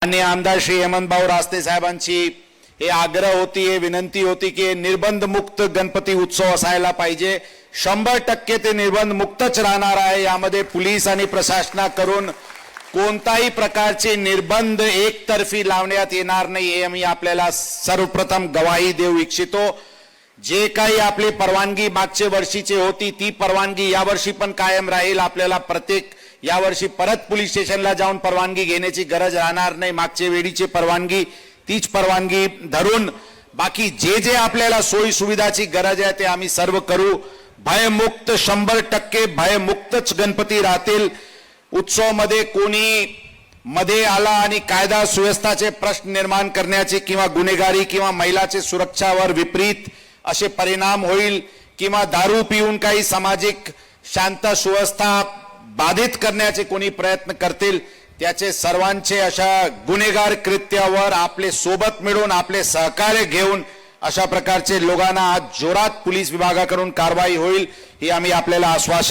माननीय आमदार श्री हेमंतभाऊ रासने साहेबांची हे आग्रह होती, हे विनंती होती की निर्बंध मुक्त गणपती उत्सव असायला पाहिजे। 100% ते निर्बंध मुक्तच राहणार आहे। यामध्ये पोलीस आणि प्रशासनाकडून कोणताही प्रकारचे निर्बंध एकतर्फी लावण्यात येणार नाही, हे आम्ही आपल्याला सर्वप्रथम गवाही देऊ इच्छितो। जे काही आपली परवानगी मागच्या वर्षीची होती ती परवानगी यावर्षी पण कायम राहील। आपल्याला प्रत्येक यावर्षी परत पोलीस स्टेशनला जाऊन परवानगी घेण्याची गरज राहणार नाही। मागच्या वेळीची परवानगी तीच परवानगी धरून बाकी जे जे आपल्याला सोयी सुविधाची गरज आहे ते आम्ही सर्व करू। भयमुक्त 100% भयमुक्तच गणपती राहतील। उत्सव मध्ये कोणी मध्ये आला आणि कायदा सुव्यवस्थेचे प्रश्न निर्माण करण्याचे किंवा गुन्हेगारी किंवा महिलाचे सुरक्षावर विपरीत असे परिणाम होईल किंवा दारू पिऊन काही सामाजिक शांती सुव्यवस्था बाधित करण्याचे कोणी प्रयत्न करतील त्याचे सर्वांचे अशा गुन्हेगार कृत्यावर आपले सोबत मिळून आपले सहकार्य घेऊन अशा प्रकारचे लोकांना आज जोरात पोलीस विभागाकडून कारवाई होईल, ही आम्ही आपल्याला आश्वासन